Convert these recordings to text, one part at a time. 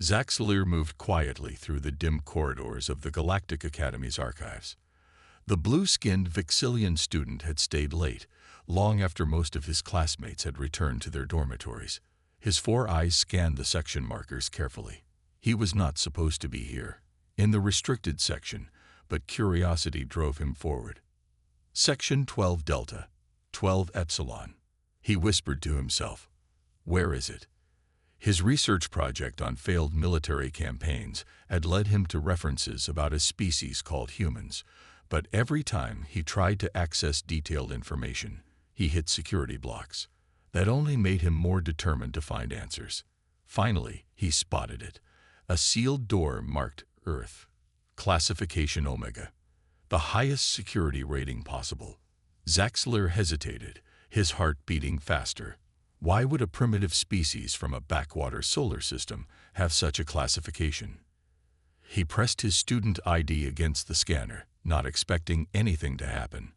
Zaxler moved quietly through the dim corridors of the Galactic Academy's archives. The blue-skinned Vixillian student had stayed late, long after most of his classmates had returned to their dormitories. His 4 eyes scanned the section markers carefully. He was not supposed to be here, in the restricted section, but curiosity drove him forward. Section 12 Delta, 12 Epsilon. He whispered to himself. Where is it? His research project on failed military campaigns had led him to references about a species called humans, but every time he tried to access detailed information, he hit security blocks. That only made him more determined to find answers. Finally, he spotted it. A sealed door marked Earth. Classification Omega. The highest security rating possible. Zaxler hesitated, his heart beating faster. Why would a primitive species from a backwater solar system have such a classification? He pressed his student ID against the scanner, not expecting anything to happen.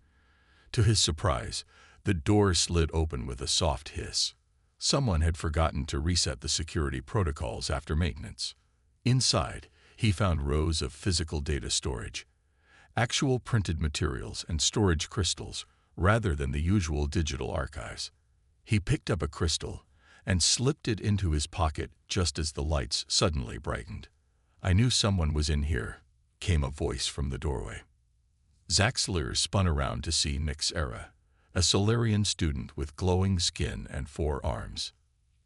To his surprise, the door slid open with a soft hiss. Someone had forgotten to reset the security protocols after maintenance. Inside, he found rows of physical data storage, actual printed materials and storage crystals, rather than the usual digital archives. He picked up a crystal and slipped it into his pocket just as the lights suddenly brightened. I knew someone was in here, came a voice from the doorway. Zaxler spun around to see Nixera, a Solarian student with glowing skin and 4 arms.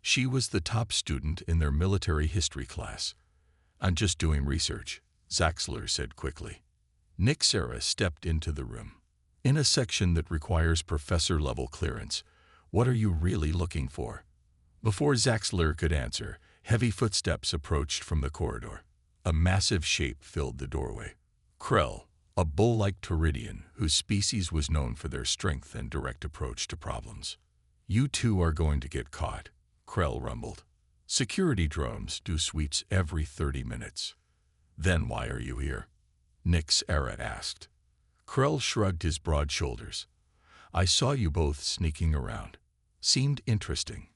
She was the top student in their military history class. I'm just doing research, Zaxler said quickly. Nixera stepped into the room. In a section that requires professor-level clearance, what are you really looking for? Before Zaxler could answer, heavy footsteps approached from the corridor. A massive shape filled the doorway. Krell, a bull-like Toridian whose species was known for their strength and direct approach to problems. You two are going to get caught, Krell rumbled. Security drones do sweeps every 30 minutes. Then why are you here? Nixera asked. Krell shrugged his broad shoulders. I saw you both sneaking around. Seemed interesting.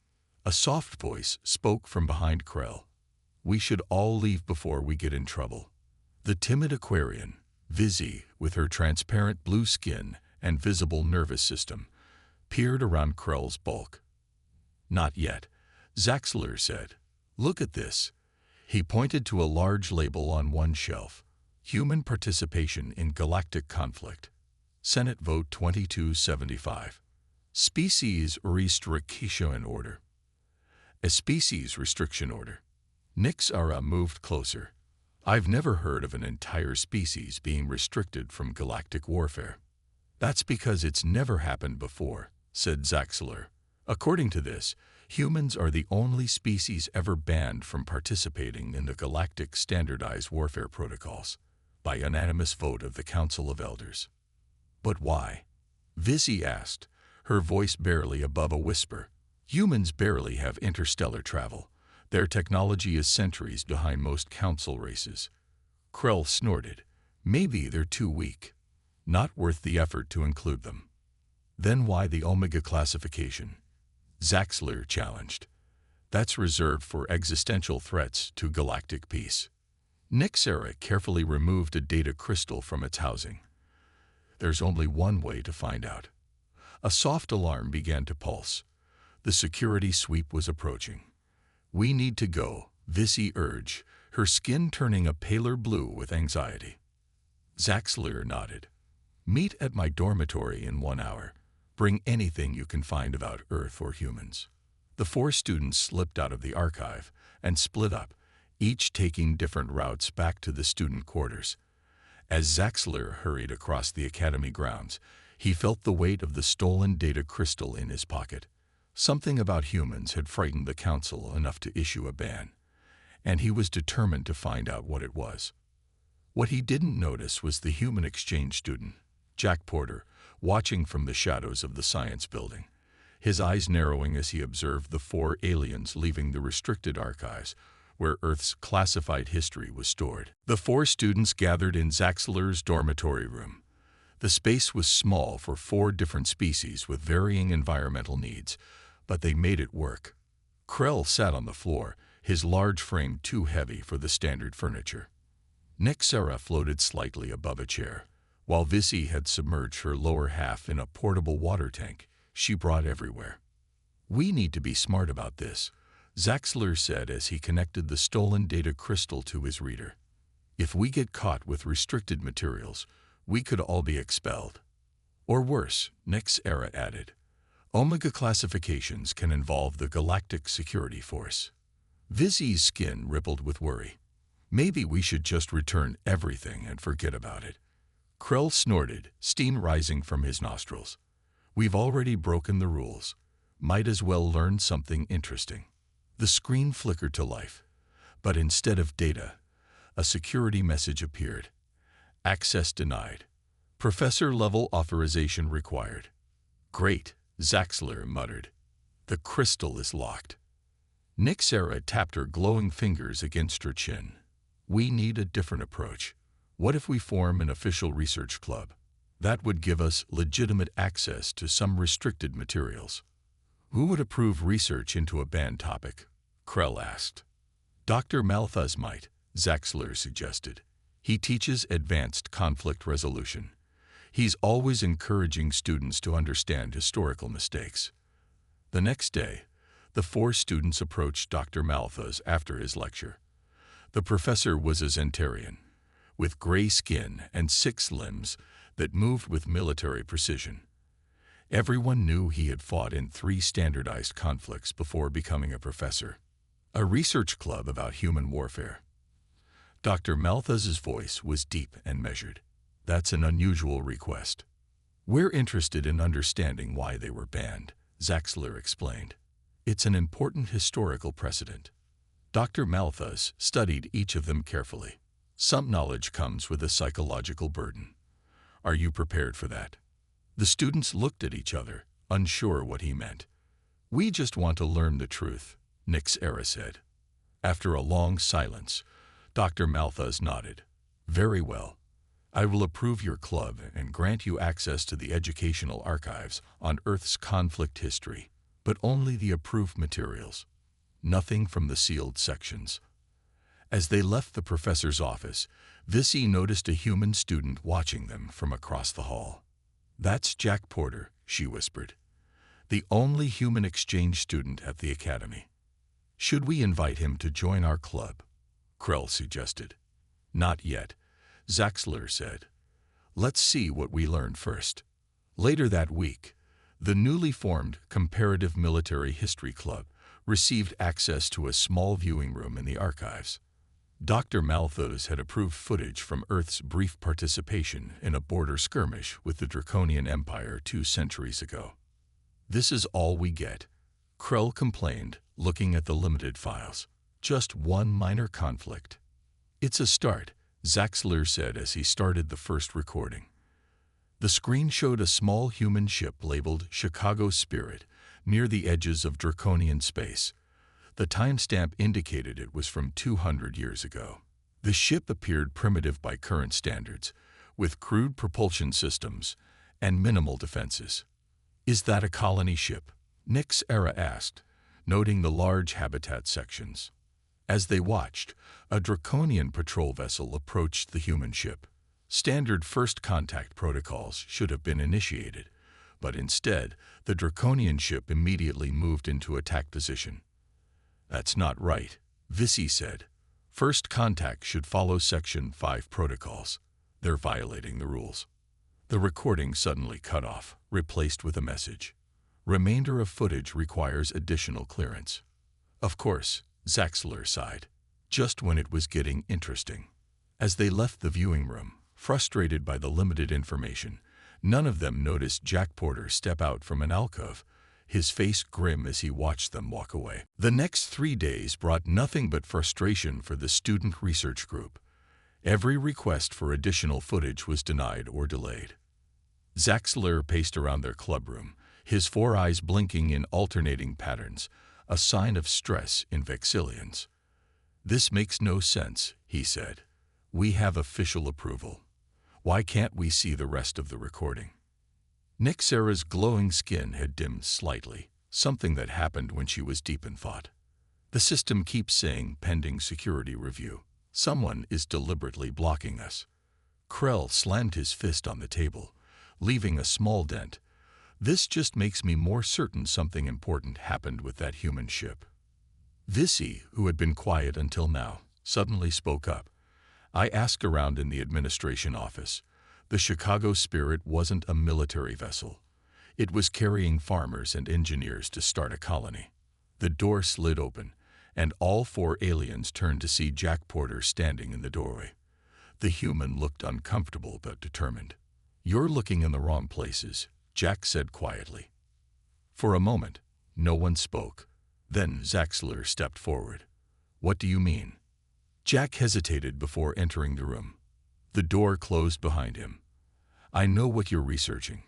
A soft voice spoke from behind Krell. We should all leave before we get in trouble. The timid Aquarian, Vizzy, with her transparent blue skin and visible nervous system, peered around Krell's bulk. Not yet, Zaxler said. Look at this. He pointed to a large label on one shelf. Human participation in galactic conflict. Senate Vote 2275. Species Restriction Order. A species restriction order. Nixera moved closer. I've never heard of an entire species being restricted from galactic warfare. That's because it's never happened before, said Zaxler. According to this, humans are the only species ever banned from participating in the galactic standardized warfare protocols, by unanimous vote of the Council of Elders. But why? Vizzy asked, her voice barely above a whisper. Humans barely have interstellar travel. Their technology is centuries behind most council races. Krell snorted. Maybe they're too weak. Not worth the effort to include them. Then why the Omega classification? Zaxler challenged. That's reserved for existential threats to galactic peace. Nixera carefully removed a data crystal from its housing. There's only one way to find out. A soft alarm began to pulse. The security sweep was approaching. We need to go, Vizzy urged, her skin turning a paler blue with anxiety. Zaxler nodded. Meet at my dormitory in 1 hour. Bring anything you can find about Earth or humans. The 4 students slipped out of the archive and split up, each taking different routes back to the student quarters. As Zaxler hurried across the academy grounds, he felt the weight of the stolen data crystal in his pocket. Something about humans had frightened the council enough to issue a ban, and he was determined to find out what it was. What he didn't notice was the human exchange student, Jack Porter, watching from the shadows of the science building, his eyes narrowing as he observed the 4 aliens leaving the restricted archives, where Earth's classified history was stored. The 4 students gathered in Zaxler's dormitory room. The space was small for 4 different species with varying environmental needs, but they made it work. Krell sat on the floor, his large frame too heavy for the standard furniture. Nixera floated slightly above a chair, while Vissy had submerged her lower half in a portable water tank she brought everywhere. "We need to be smart about this," Zaxler said as he connected the stolen data crystal to his reader. "If we get caught with restricted materials, we could all be expelled." "Or worse," Nixera added. "Omega classifications can involve the Galactic Security Force." Vissy's skin rippled with worry. "Maybe we should just return everything and forget about it." Krell snorted, steam rising from his nostrils. "We've already broken the rules. Might as well learn something interesting." The screen flickered to life, but instead of data, a security message appeared. "Access denied. Professor-level authorization required." "Great," Zaxler muttered. "The crystal is locked." Nixera tapped her glowing fingers against her chin. "We need a different approach. What if we form an official research club? That would give us legitimate access to some restricted materials." "Who would approve research into a banned topic?" Krell asked. "Dr. Malthus might," Zaxler suggested. "He teaches advanced conflict resolution. He's always encouraging students to understand historical mistakes." The next day, the 4 students approached Dr. Malthus after his lecture. The professor was a Zentarian, with gray skin and 6 limbs that moved with military precision. Everyone knew he had fought in 3 standardized conflicts before becoming a professor. "A research club about human warfare." Dr. Malthus's voice was deep and measured. "That's an unusual request. We're interested in understanding why they were banned," Zaxler explained. "It's an important historical precedent." Dr. Malthus studied each of them carefully. "Some knowledge comes with a psychological burden. Are you prepared for that?" The students looked at each other, unsure what he meant. "We just want to learn the truth," Nixera said. After a long silence, Dr. Malthus nodded. "Very well. I will approve your club and grant you access to the educational archives on Earth's conflict history, but only the approved materials. Nothing from the sealed sections." As they left the professor's office, Vissy noticed a human student watching them from across the hall. "That's Jack Porter," she whispered. "The only human exchange student at the academy. Should we invite him to join our club?" Krell suggested. "Not yet," Zaxler said. "Let's see what we learn first." Later that week, the newly formed Comparative Military History Club received access to a small viewing room in the archives. Dr. Malthus had approved footage from Earth's brief participation in a border skirmish with the Draconian Empire 2 centuries ago. "This is all we get," Krell complained, looking at the limited files. "Just one minor conflict." "It's a start," Zaxler said as he started the first recording. The screen showed a small human ship labeled Chicago Spirit near the edges of Draconian space. The timestamp indicated it was from 200 years ago. The ship appeared primitive by current standards, with crude propulsion systems and minimal defenses. "Is that a colony ship?" Nixera asked, noting the large habitat sections. As they watched, a Draconian patrol vessel approached the human ship. Standard first contact protocols should have been initiated, but instead, the Draconian ship immediately moved into attack position. "That's not right," Vissy said. "First contact should follow Section 5 protocols. They're violating the rules." The recording suddenly cut off, replaced with a message. "Remainder of footage requires additional clearance." "Of course," Zaxler sighed, just when it was getting interesting. As they left the viewing room, frustrated by the limited information, none of them noticed Jack Porter step out from an alcove, his face grim as he watched them walk away. The next 3 days brought nothing but frustration for the student research group. Every request for additional footage was denied or delayed. Zaxler paced around their clubroom, his 4 eyes blinking in alternating patterns, a sign of stress in Vexillians. "This makes no sense," he said. "We have official approval. Why can't we see the rest of the recording?" Nixera's glowing skin had dimmed slightly, something that happened when she was deep in thought. The system keeps saying pending security review. Someone is deliberately blocking us. Krell slammed his fist on the table, leaving a small dent. This just makes me more certain something important happened with that human ship. Visi, who had been quiet until now, suddenly spoke up. I asked around in the administration office. The Chicago Spirit wasn't a military vessel. It was carrying farmers and engineers to start a colony. The door slid open, and all 4 aliens turned to see Jack Porter standing in the doorway. The human looked uncomfortable but determined. "You're looking in the wrong places," Jack said quietly. For a moment, no one spoke. Then Zaxler stepped forward. "What do you mean?" Jack hesitated before entering the room. The door closed behind him. "I know what you're researching.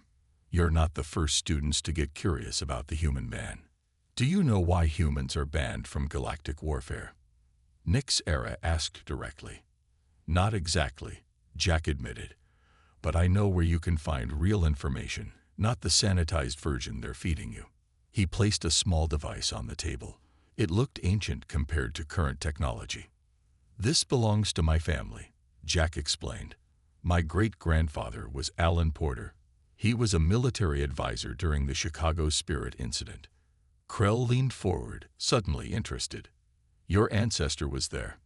You're not the first students to get curious about the human man. Do you know why humans are banned from galactic warfare?" Nix Era asked directly. "Not exactly," Jack admitted. "But I know where you can find real information, not the sanitized version they're feeding you." He placed a small device on the table. It looked ancient compared to current technology. "This belongs to my family," Jack explained. "My great-grandfather was Alan Porter. He was a military advisor during the Chicago Spirit incident." Krell leaned forward, suddenly interested. "Your ancestor was there?"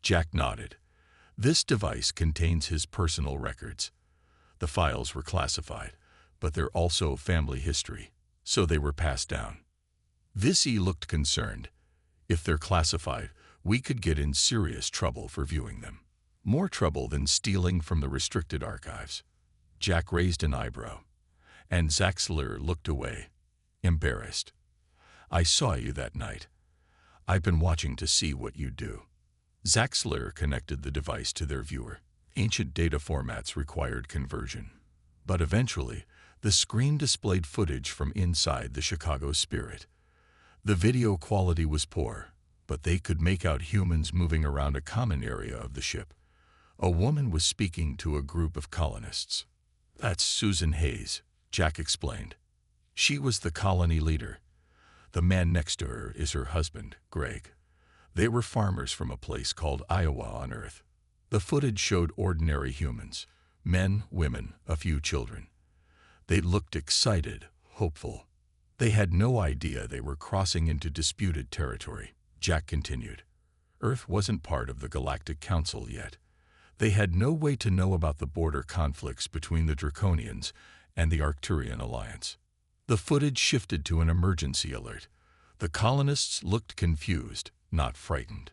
Jack nodded. "This device contains his personal records. The files were classified, but they're also family history, so they were passed down." Visi looked concerned. "If they're classified, we could get in serious trouble for viewing them. More trouble than stealing from the restricted archives." Jack raised an eyebrow, and Zaxler looked away, embarrassed. "I saw you that night. I've been watching to see what you do." Zaxler connected the device to their viewer. Ancient data formats required conversion. But eventually, the screen displayed footage from inside the Chicago Spirit. The video quality was poor, but they could make out humans moving around a common area of the ship. A woman was speaking to a group of colonists. "That's Susan Hayes," Jack explained. "She was the colony leader. The man next to her is her husband, Greg. They were farmers from a place called Iowa on Earth." The footage showed ordinary humans, men, women, a few children. They looked excited, hopeful. They had no idea they were crossing into disputed territory. Jack continued. Earth wasn't part of the Galactic Council yet. They had no way to know about the border conflicts between the Draconians and the Arcturian Alliance. The footage shifted to an emergency alert. The colonists looked confused, not frightened.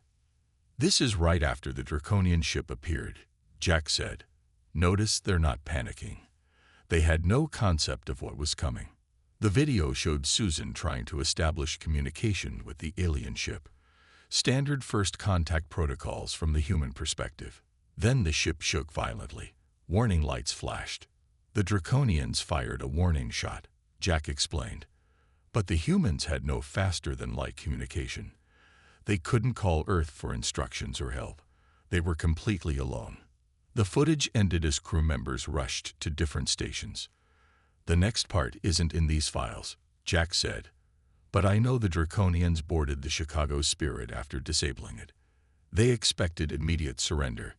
"This is right after the Draconian ship appeared," Jack said. "Notice they're not panicking. They had no concept of what was coming." The video showed Susan trying to establish communication with the alien ship. Standard first contact protocols from the human perspective. Then the ship shook violently. Warning lights flashed. "The Draconians fired a warning shot," Jack explained. But the humans had no faster-than-light communication. They couldn't call Earth for instructions or help. They were completely alone. The footage ended as crew members rushed to different stations. "The next part isn't in these files," Jack said. "But I know the Draconians boarded the Chicago Spirit after disabling it. They expected immediate surrender."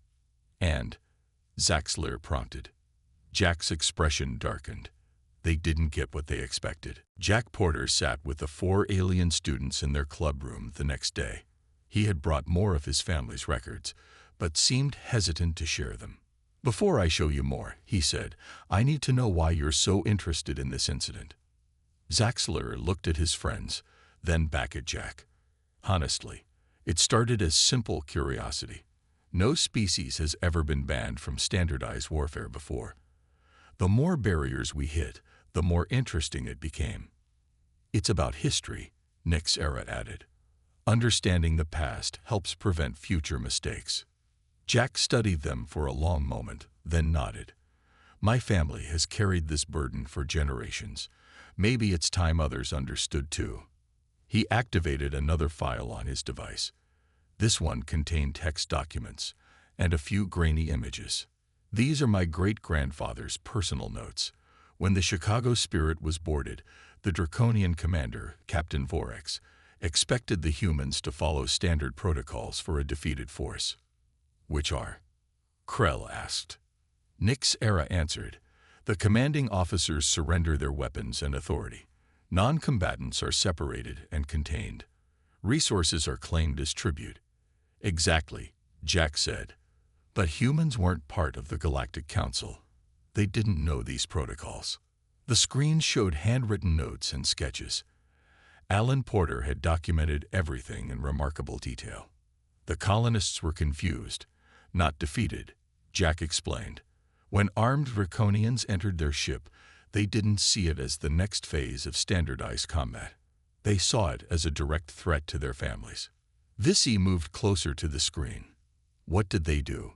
"And?" Zaxler prompted. Jack's expression darkened. They didn't get what they expected. Jack Porter sat with the 4 alien students in their club room the next day. He had brought more of his family's records, but seemed hesitant to share them. "Before I show you more," he said, "I need to know why you're so interested in this incident." Zaxler looked at his friends, then back at Jack. "Honestly, it started as simple curiosity. No species has ever been banned from standardized warfare before. The more barriers we hit, the more interesting it became." "It's about history," Nix Era added. "Understanding the past helps prevent future mistakes." Jack studied them for a long moment, then nodded. "My family has carried this burden for generations. Maybe it's time others understood too." He activated another file on his device. This one contained text documents and a few grainy images. "These are my great-grandfather's personal notes. When the Chicago Spirit was boarded, the Draconian commander, Captain Vorex, expected the humans to follow standard protocols for a defeated force. Which are? Krell asked. Nyxera answered. The commanding officers surrender their weapons and authority. Non-combatants are separated and contained. Resources are claimed as tribute. Exactly, Jack said. But humans weren't part of the Galactic Council. They didn't know these protocols. The screen showed handwritten notes and sketches. Alan Porter had documented everything in remarkable detail. The colonists were confused, not defeated, Jack explained. When armed Draconians entered their ship, they didn't see it as the next phase of standardized combat. They saw it as a direct threat to their families. Visi moved closer to the screen. What did they do?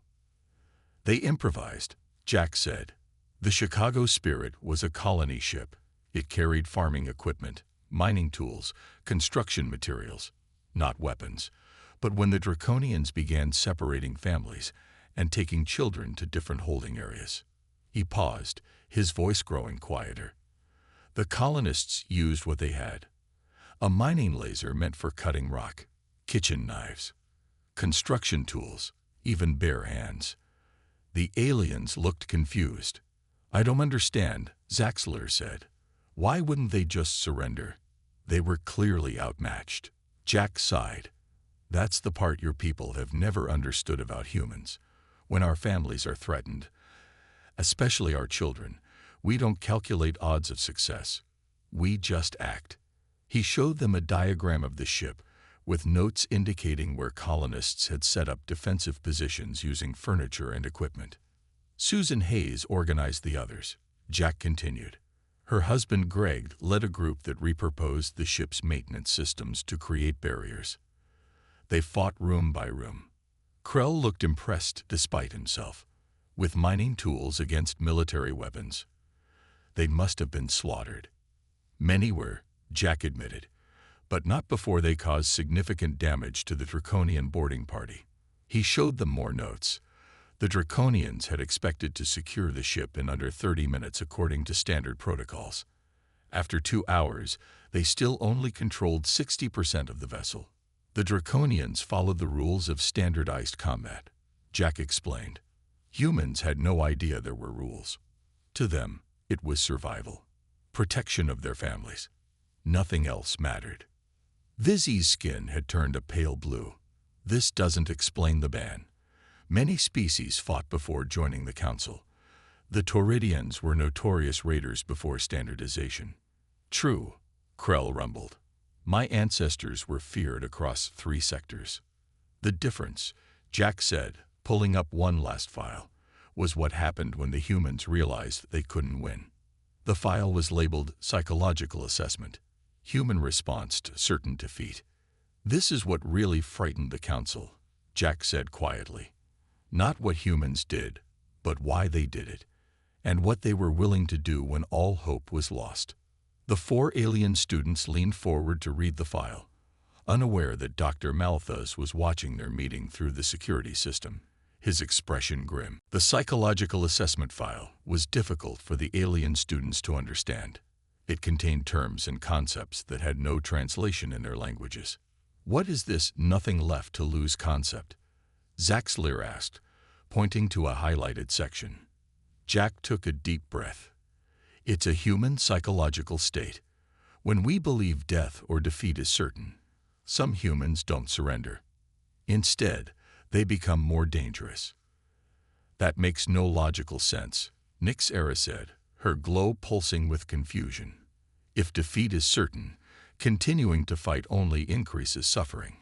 They improvised, Jack said. The Chicago Spirit was a colony ship. It carried farming equipment, mining tools, construction materials, not weapons. But when the Draconians began separating families and taking children to different holding areas, he paused, his voice growing quieter. The colonists used what they had. A mining laser meant for cutting rock, kitchen knives, construction tools, even bare hands. The aliens looked confused. I don't understand, Zaxler said. Why wouldn't they just surrender? They were clearly outmatched. Jack sighed. That's the part your people have never understood about humans. When our families are threatened, especially our children, we don't calculate odds of success. We just act. He showed them a diagram of the ship, with notes indicating where colonists had set up defensive positions using furniture and equipment. Susan Hayes organized the others, Jack continued. Her husband Greg led a group that repurposed the ship's maintenance systems to create barriers. They fought room by room. Krell looked impressed despite himself, with mining tools against military weapons. They must have been slaughtered. Many were, Jack admitted, but not before they caused significant damage to the Draconian boarding party. He showed them more notes. The Draconians had expected to secure the ship in under 30 minutes according to standard protocols. After 2 hours, they still only controlled 60% of the vessel. The Draconians followed the rules of standardized combat, Jack explained. Humans had no idea there were rules. To them, it was survival, protection of their families. Nothing else mattered. Visi's skin had turned a pale blue. This doesn't explain the ban. Many species fought before joining the Council. The Tauridians were notorious raiders before standardization. True, Krell rumbled. My ancestors were feared across 3 sectors. The difference, Jack said, pulling up one last file, was what happened when the humans realized they couldn't win. The file was labeled Psychological Assessment, Human Response to Certain Defeat. This is what really frightened the Council, Jack said quietly. Not what humans did, but why they did it, and what they were willing to do when all hope was lost. The 4 alien students leaned forward to read the file, unaware that Dr. Malthus was watching their meeting through the security system, his expression grim. The psychological assessment file was difficult for the alien students to understand. It contained terms and concepts that had no translation in their languages. What is this nothing left to lose concept? Zaxler asked, pointing to a highlighted section. Jack took a deep breath. It's a human psychological state. When we believe death or defeat is certain, some humans don't surrender. Instead, they become more dangerous. That makes no logical sense, Nyxera said, her glow pulsing with confusion. If defeat is certain, continuing to fight only increases suffering.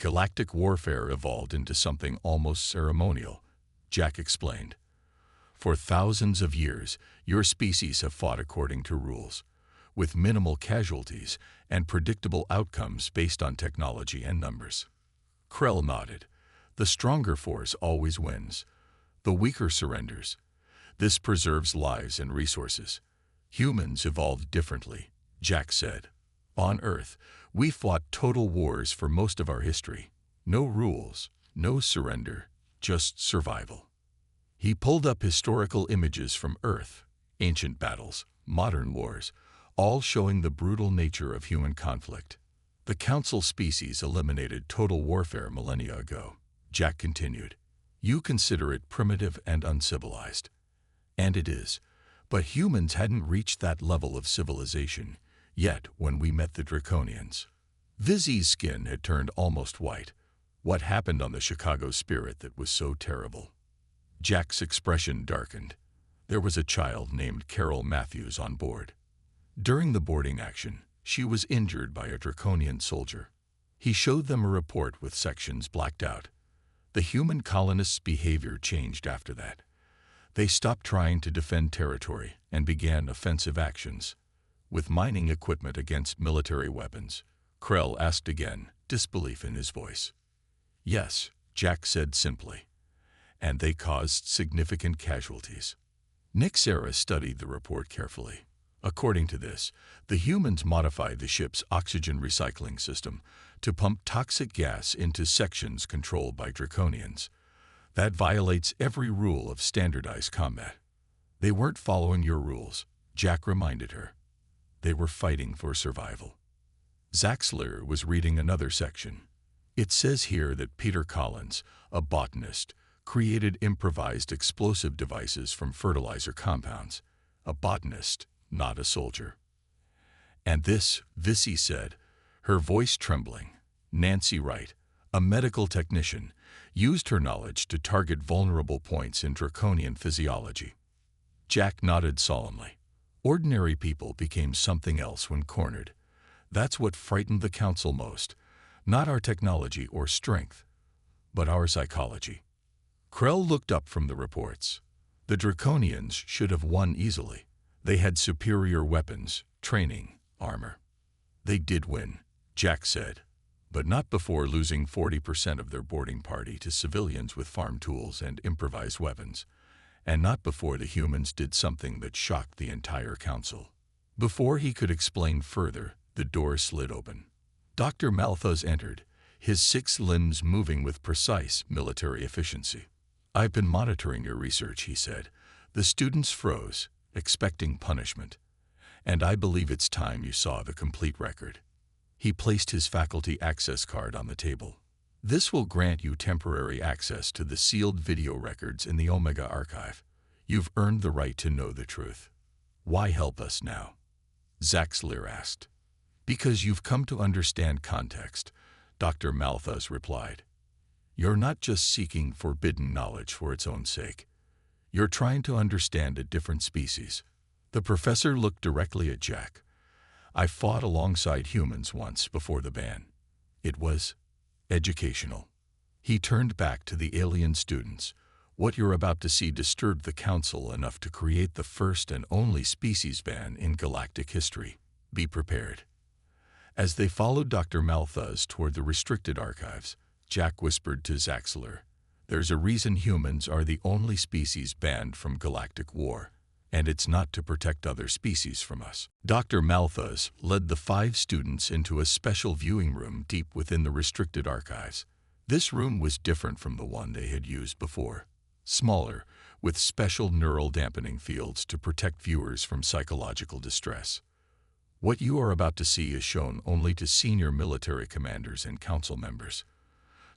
Galactic warfare evolved into something almost ceremonial, Jack explained. For thousands of years, your species have fought according to rules, with minimal casualties and predictable outcomes based on technology and numbers. Krell nodded. The stronger force always wins. The weaker surrenders. This preserves lives and resources. Humans evolved differently, Jack said. On Earth, we fought total wars for most of our history. No rules, no surrender, just survival. He pulled up historical images from Earth, ancient battles, modern wars, all showing the brutal nature of human conflict. The Council species eliminated total warfare millennia ago. Jack continued. You consider it primitive and uncivilized. And it is. But humans hadn't reached that level of civilization yet when we met the Draconians. Vizzy's skin had turned almost white. What happened on the Chicago Spirit that was so terrible? Jack's expression darkened. There was a child named Carol Matthews on board. During the boarding action, she was injured by a Draconian soldier. He showed them a report with sections blacked out. The human colonists' behavior changed after that. They stopped trying to defend territory and began offensive actions. With mining equipment against military weapons, Krell asked again, disbelief in his voice. Yes, Jack said simply. And they caused significant casualties. Nick Serra studied the report carefully. According to this, the humans modified the ship's oxygen recycling system to pump toxic gas into sections controlled by Draconians. That violates every rule of standardized combat. They weren't following your rules, Jack reminded her. They were fighting for survival. Zaxler was reading another section. It says here that Peter Collins, a botanist, created improvised explosive devices from fertilizer compounds. A botanist, not a soldier. And this, Vissy said, her voice trembling. Nancy Wright, a medical technician, used her knowledge to target vulnerable points in Draconian physiology. Jack nodded solemnly. Ordinary people became something else when cornered. That's what frightened the Council most. Not our technology or strength, but our psychology. Krell looked up from the reports. The Draconians should have won easily. They had superior weapons, training, armor. They did win, Jack said, but not before losing 40% of their boarding party to civilians with farm tools and improvised weapons, and not before the humans did something that shocked the entire Council. Before he could explain further, the door slid open. Dr. Malthus entered, his 6 limbs moving with precise military efficiency. I've been monitoring your research, he said. The students froze, expecting punishment. And I believe it's time you saw the complete record. He placed his faculty access card on the table. This will grant you temporary access to the sealed video records in the Omega Archive. You've earned the right to know the truth. Why help us now? Zaxler asked. Because you've come to understand context, Dr. Malthus replied. You're not just seeking forbidden knowledge for its own sake. You're trying to understand a different species. The professor looked directly at Jack. I fought alongside humans once before the ban. It was educational. He turned back to the alien students. What you're about to see disturbed the Council enough to create the first and only species ban in galactic history. Be prepared. As they followed Dr. Malthus toward the restricted archives, Jack whispered to Zaxler, there's a reason humans are the only species banned from galactic war, and it's not to protect other species from us. Dr. Malthus led the 5 students into a special viewing room deep within the restricted archives. This room was different from the one they had used before. Smaller, with special neural dampening fields to protect viewers from psychological distress. What you are about to see is shown only to senior military commanders and council members.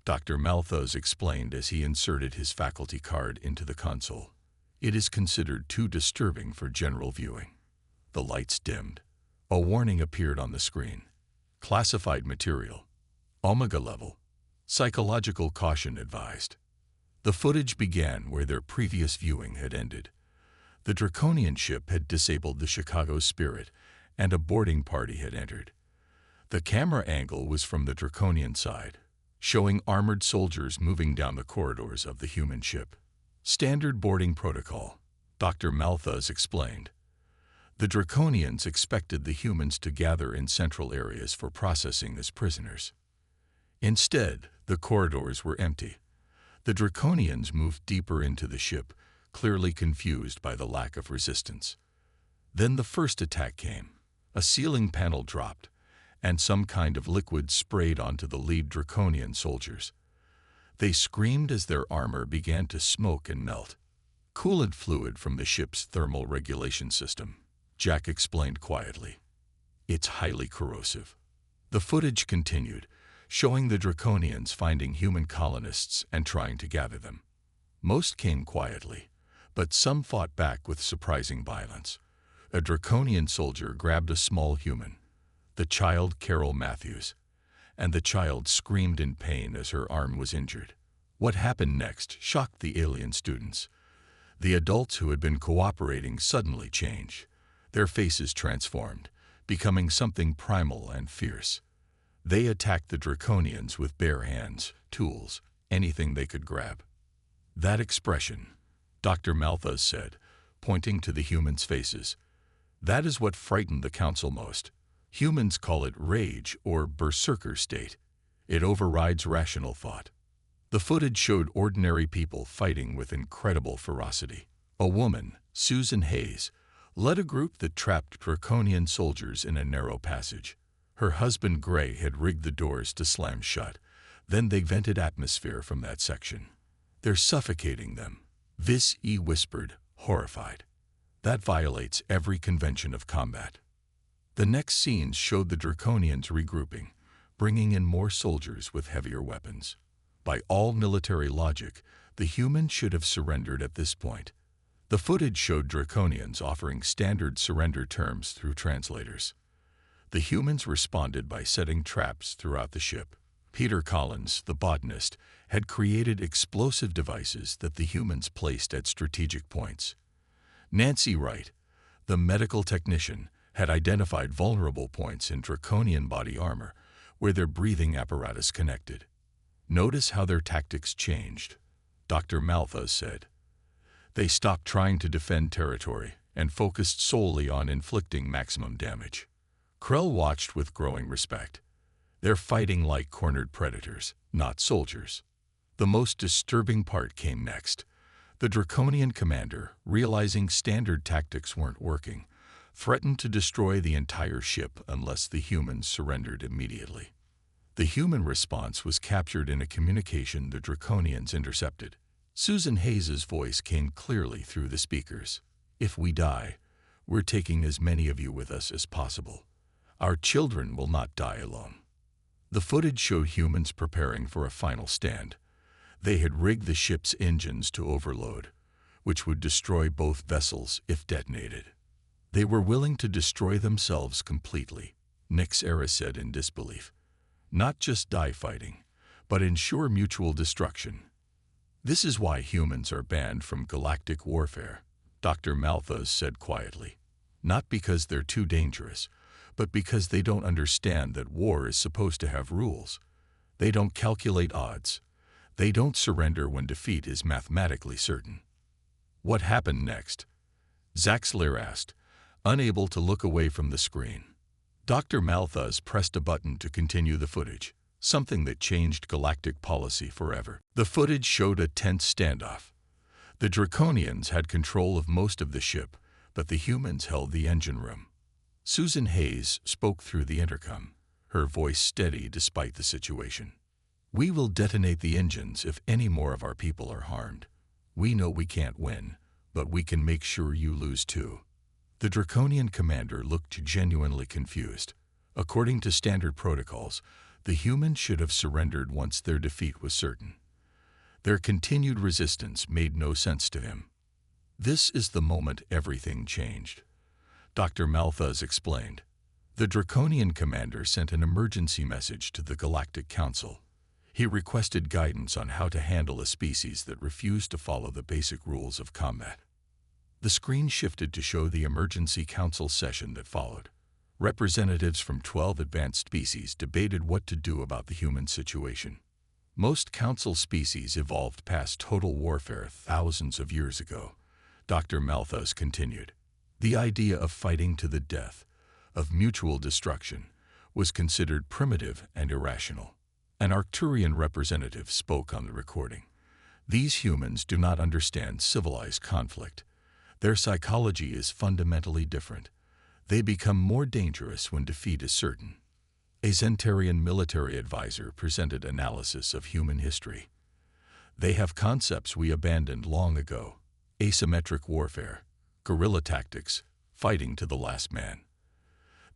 Dr. Malthus explained as he inserted his faculty card into the console. It is considered too disturbing for general viewing. The lights dimmed. A warning appeared on the screen. Classified material. Omega level. Psychological caution advised. The footage began where their previous viewing had ended. The Draconian ship had disabled the Chicago Spirit, and a boarding party had entered. The camera angle was from the Draconian side, showing armored soldiers moving down the corridors of the human ship. Standard boarding protocol, Dr. Malthus explained. The Draconians expected the humans to gather in central areas for processing as prisoners. Instead, the corridors were empty. The Draconians moved deeper into the ship, clearly confused by the lack of resistance. Then the first attack came. A ceiling panel dropped, and some kind of liquid sprayed onto the lead Draconian soldiers. They screamed as their armor began to smoke and melt. Coolant fluid from the ship's thermal regulation system, Jack explained quietly. It's highly corrosive. The footage continued, showing the Draconians finding human colonists and trying to gather them. Most came quietly, but some fought back with surprising violence. A Draconian soldier grabbed a small human, the child Carol Matthews, and the child screamed in pain as her arm was injured. What happened next shocked the alien students. The adults who had been cooperating suddenly changed. Their faces transformed, becoming something primal and fierce. They attacked the Draconians with bare hands, tools, anything they could grab. That expression, Dr. Malthus said, pointing to the humans' faces, that is what frightened the council most. Humans call it rage or berserker state. It overrides rational thought. The footage showed ordinary people fighting with incredible ferocity. A woman, Susan Hayes, led a group that trapped Draconian soldiers in a narrow passage. Her husband Gray had rigged the doors to slam shut. Then they vented atmosphere from that section. They're suffocating them, Vis-E whispered, horrified. That violates every convention of combat. The next scenes showed the Draconians regrouping, bringing in more soldiers with heavier weapons. By all military logic, the humans should have surrendered at this point. The footage showed Draconians offering standard surrender terms through translators. The humans responded by setting traps throughout the ship. Peter Collins, the botanist, had created explosive devices that the humans placed at strategic points. Nancy Wright, the medical technician, had identified vulnerable points in Draconian body armor where their breathing apparatus connected. Notice how their tactics changed, Dr. Malthus said. They stopped trying to defend territory and focused solely on inflicting maximum damage. Krell watched with growing respect. They're fighting like cornered predators, not soldiers. The most disturbing part came next. The Draconian commander, realizing standard tactics weren't working, threatened to destroy the entire ship unless the humans surrendered immediately. The human response was captured in a communication the Draconians intercepted. Susan Hayes' voice came clearly through the speakers. If we die, we're taking as many of you with us as possible. Our children will not die alone. The footage showed humans preparing for a final stand. They had rigged the ship's engines to overload, which would destroy both vessels if detonated. They were willing to destroy themselves completely, Nyxera said in disbelief. Not just die fighting, but ensure mutual destruction. This is why humans are banned from galactic warfare, Dr. Malthus said quietly. Not because they're too dangerous, but because they don't understand that war is supposed to have rules. They don't calculate odds. They don't surrender when defeat is mathematically certain. What happened next? Zaxler asked, unable to look away from the screen. Dr. Malthus pressed a button to continue the footage, something that changed galactic policy forever. The footage showed a tense standoff. The Draconians had control of most of the ship, but the humans held the engine room. Susan Hayes spoke through the intercom, her voice steady despite the situation. We will detonate the engines if any more of our people are harmed. We know we can't win, but we can make sure you lose too. The Draconian commander looked genuinely confused. According to standard protocols, the humans should have surrendered once their defeat was certain. Their continued resistance made no sense to him. This is the moment everything changed. Dr. Malthus explained. The Draconian commander sent an emergency message to the Galactic Council. He requested guidance on how to handle a species that refused to follow the basic rules of combat. The screen shifted to show the emergency council session that followed. Representatives from 12 advanced species debated what to do about the human situation. Most council species evolved past total warfare thousands of years ago, Dr. Malthus continued. The idea of fighting to the death, of mutual destruction, was considered primitive and irrational. An Arcturian representative spoke on the recording. These humans do not understand civilized conflict. Their psychology is fundamentally different. They become more dangerous when defeat is certain. A Zentarian military advisor presented analysis of human history. They have concepts we abandoned long ago: asymmetric warfare, guerrilla tactics, fighting to the last man.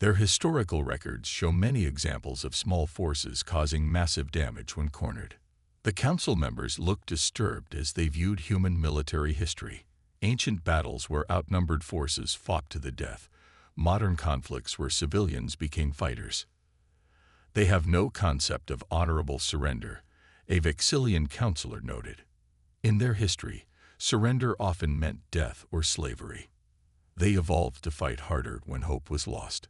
Their historical records show many examples of small forces causing massive damage when cornered. The council members looked disturbed as they viewed human military history. Ancient battles where outnumbered forces fought to the death, modern conflicts where civilians became fighters. They have no concept of honorable surrender, a Vexillian counselor noted. In their history, surrender often meant death or slavery. They evolved to fight harder when hope was lost.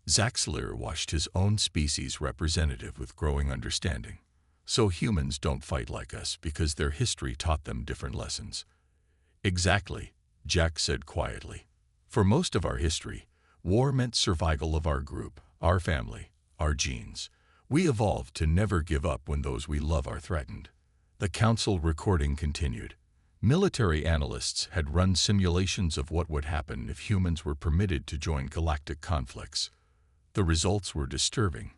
Zaxler watched his own species' representative with growing understanding. So humans don't fight like us because their history taught them different lessons. Exactly, Jack said quietly. For most of our history, war meant survival of our group, our family, our genes. We evolved to never give up when those we love are threatened. The council recording continued. Military analysts had run simulations of what would happen if humans were permitted to join galactic conflicts. The results were disturbing,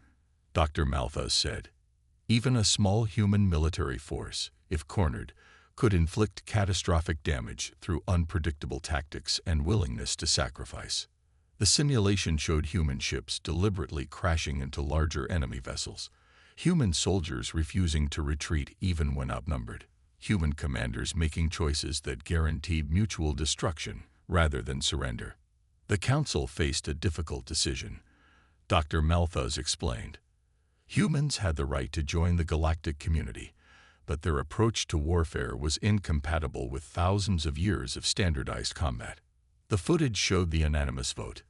Dr. Malthus said. Even a small human military force, if cornered, could inflict catastrophic damage through unpredictable tactics and willingness to sacrifice. The simulation showed human ships deliberately crashing into larger enemy vessels, human soldiers refusing to retreat even when outnumbered, human commanders making choices that guaranteed mutual destruction rather than surrender. The council faced a difficult decision, Dr. Malthus explained. Humans had the right to join the galactic community, but their approach to warfare was incompatible with thousands of years of standardized combat. The footage showed the unanimous vote.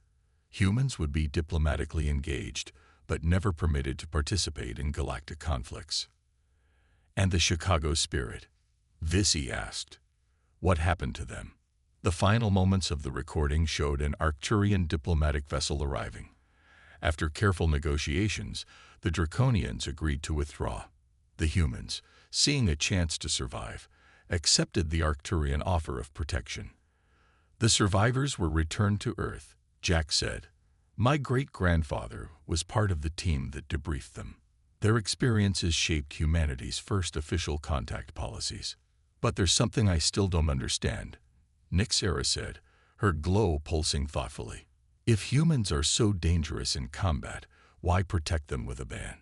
Humans would be diplomatically engaged, but never permitted to participate in galactic conflicts. And the Chicago spirit? Visi asked. What happened to them? The final moments of the recording showed an Arcturian diplomatic vessel arriving. After careful negotiations, the Draconians agreed to withdraw. The humans, seeing a chance to survive, accepted the Arcturian offer of protection. The survivors were returned to Earth, Jack said. My great-grandfather was part of the team that debriefed them. Their experiences shaped humanity's first official contact policies. But there's something I still don't understand, Nixera said, her glow pulsing thoughtfully. If humans are so dangerous in combat, why protect them with a ban?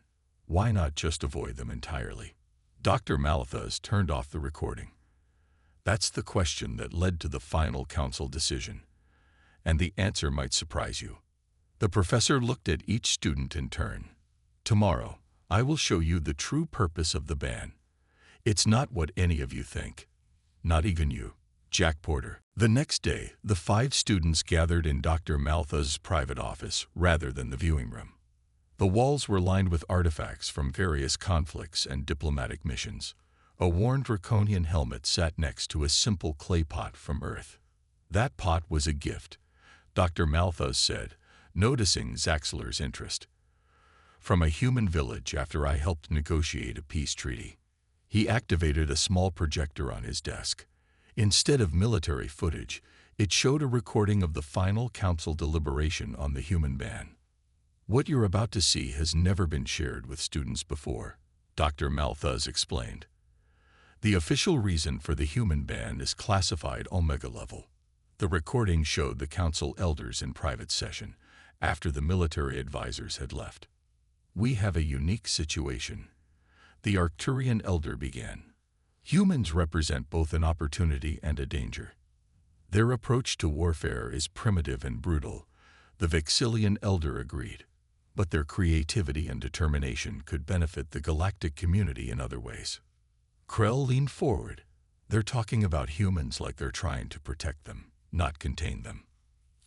Why not just avoid them entirely? Dr. Malthus turned off the recording. That's the question that led to the final council decision. And the answer might surprise you. The professor looked at each student in turn. Tomorrow, I will show you the true purpose of the ban. It's not what any of you think. Not even you, Jack Porter. The next day, the 5 students gathered in Dr. Malthus's private office rather than the viewing room. The walls were lined with artifacts from various conflicts and diplomatic missions. A worn draconian helmet sat next to a simple clay pot from Earth. That pot was a gift, Dr. Malthus said, noticing Zaxler's interest. From a human village after I helped negotiate a peace treaty. He activated a small projector on his desk. Instead of military footage, it showed a recording of the final council deliberation on the human ban. What you're about to see has never been shared with students before, Dr. Malthus explained. The official reason for the human ban is classified Omega level. The recording showed the council elders in private session, after the military advisors had left. We have a unique situation. The Arcturian elder began. Humans represent both an opportunity and a danger. Their approach to warfare is primitive and brutal, the Vexillian elder agreed. But their creativity and determination could benefit the galactic community in other ways. Krell leaned forward. They're talking about humans like they're trying to protect them, not contain them.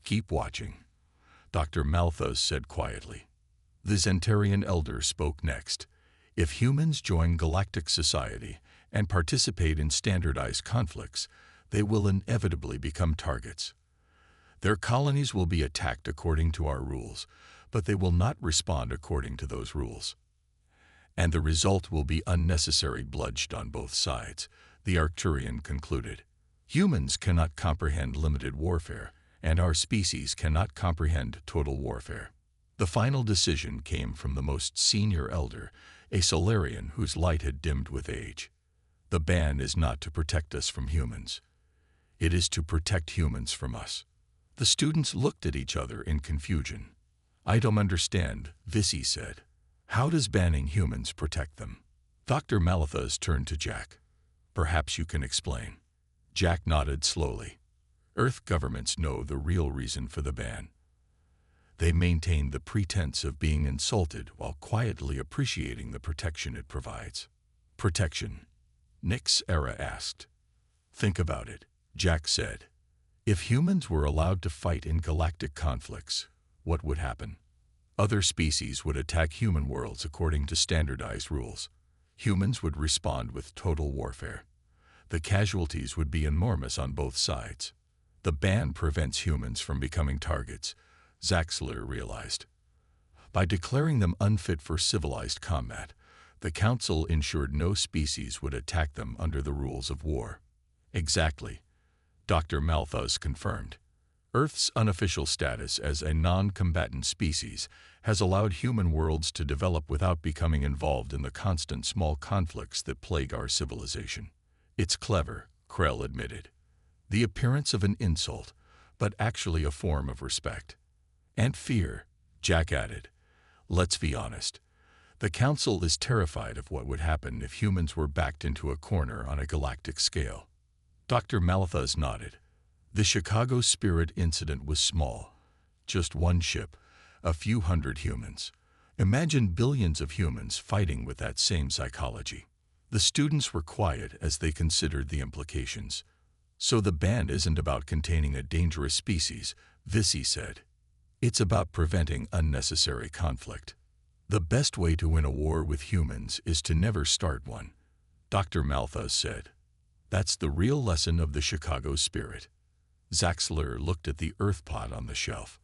Keep watching, Dr. Malthus said quietly. The Zentarian elder spoke next. If humans join galactic society and participate in standardized conflicts, they will inevitably become targets. Their colonies will be attacked according to our rules, but they will not respond according to those rules. And the result will be unnecessary bloodshed on both sides, the Arcturian concluded. Humans cannot comprehend limited warfare, and our species cannot comprehend total warfare. The final decision came from the most senior elder, a Solarian whose light had dimmed with age. The ban is not to protect us from humans. It is to protect humans from us. The students looked at each other in confusion. I don't understand, Vissy said. How does banning humans protect them? Dr. Malthus turned to Jack. Perhaps you can explain. Jack nodded slowly. Earth governments know the real reason for the ban. They maintain the pretense of being insulted while quietly appreciating the protection it provides. Protection? Nyx Era asked. Think about it, Jack said. If humans were allowed to fight in galactic conflicts, what would happen? Other species would attack human worlds according to standardized rules. Humans would respond with total warfare. The casualties would be enormous on both sides. The ban prevents humans from becoming targets, Zaxler realized. By declaring them unfit for civilized combat, the Council ensured no species would attack them under the rules of war. Exactly, Dr. Malthus confirmed. Earth's unofficial status as a non-combatant species has allowed human worlds to develop without becoming involved in the constant small conflicts that plague our civilization. It's clever, Krell admitted. The appearance of an insult, but actually a form of respect. And fear, Jack added. Let's be honest. The Council is terrified of what would happen if humans were backed into a corner on a galactic scale. Dr. Malthus nodded. The Chicago Spirit incident was small. Just one ship, a few hundred humans. Imagine billions of humans fighting with that same psychology. The students were quiet as they considered the implications. So the ban isn't about containing a dangerous species, Vissy said. It's about preventing unnecessary conflict. The best way to win a war with humans is to never start one, Dr. Malthus said. That's the real lesson of the Chicago Spirit. Zaxler looked at the earth pot on the shelf.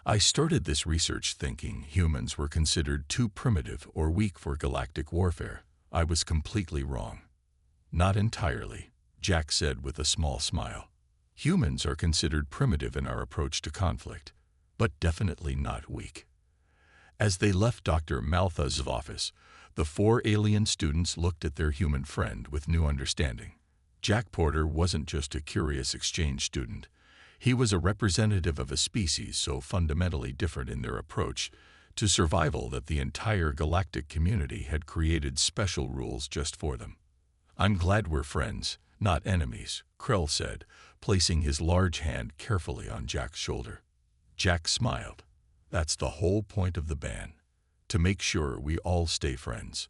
I started this research thinking humans were considered too primitive or weak for galactic warfare. I was completely wrong. Not entirely, Jack said with a small smile. Humans are considered primitive in our approach to conflict, but definitely not weak. As they left Dr. Malthus's office, the 4 alien students looked at their human friend with new understanding. Jack Porter wasn't just a curious exchange student. He was a representative of a species so fundamentally different in their approach to survival that the entire galactic community had created special rules just for them. I'm glad we're friends, not enemies, Krell said, placing his large hand carefully on Jack's shoulder. Jack smiled. That's the whole point of the ban, to make sure we all stay friends.